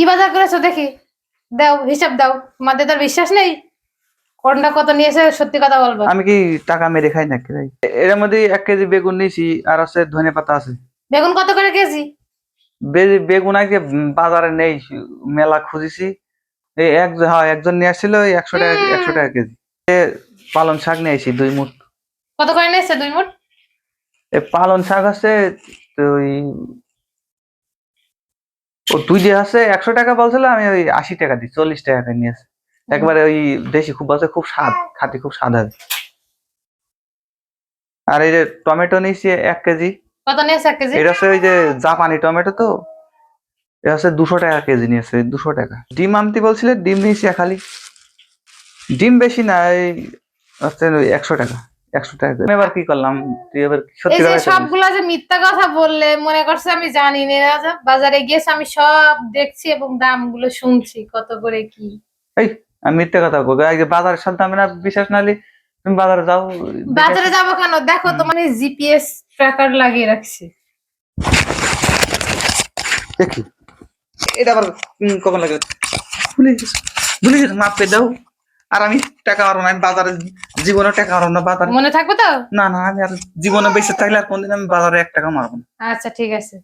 কি বাজার করেছো দেখি, দাও হিসাব দাও। তোমাদের তো বিশ্বাস নেই, কোনটা কত নিয়েছে সত্যি কথা বলবো। আমি কি টাকা মেরে খাই নাকি ভাই? এর মধ্যে 1 কেজি বেগুন নিয়েছি, আর আছে ধনে পাতা আছে। বেগুন কত করে কেজি? বেগুন আগে বাজারে নেই, মেলা খুঁজেছি। একজন নিয়ে আসছিল, ওই 100 টাকা, 100 টাকা কেজি। পালং শাক নিয়ে আসি 2 মুঠ। কত করে নিয়েছে 2 মুঠ? পালং শাক আছে ওই, ও তুই যে আছে 100 টাকা বলছিল, আমি ওই 80 টাকা দিই, 40 টাকা নিয়ে আসি। একবারে ওই দেশি, খুব আছে, খুব স্বাদ, খাতে খুব স্বাদ আছে। আর এই যে টমেটো নিয়েছি 1 কেজি। কত নিয়েছে 1 কেজি? এটা হচ্ছে ওই যে জাপানি টমেটো তো, এটা হচ্ছে 200 টাকা কেজি নিয়েছে, 200 টাকা। ডিম আনতে বলছিলে, ডিম নিয়েছি খালি। ডিম বেশি না, এই হচ্ছে ওই 100 টাকা, 100 টাকা। আমি এবার কি করলাম, তুই এবার এই সত্যি যে কথা বলিস। সবগুলা যে মিথ্যা কথা বললে, মনে করছে আমি জানি না। বাজারে গিয়েছে, আমি সব দেখছি এবং দামগুলো শুনছি কত করে কি। এই, আমি মিথ্যে কথা বলবো? এই যে বাজারের সাথে আমি না, বিশ্বাস না হলে তুমি বাজারে যাও, দেখে বাজারে আসো। যাবো কেন? দেখো তোমার জিপিএস ট্র্যাকার লাগিয়ে রাখছি। দেখি এটা আবার কখন লাগে, ভুলে গেছি, ভুলে গেছি, মাপ করে দাও। আর আমি টাকা মারবো না, আমি বাজারে জীবনে টাকা মারবো না বাজারে। মনে থাকবে তো? না না, আমি আর জীবনে বেঁচে থাকলে আর কোনদিন আমি বাজারে 1 টাকা মারবো না। আচ্ছা ঠিক আছে।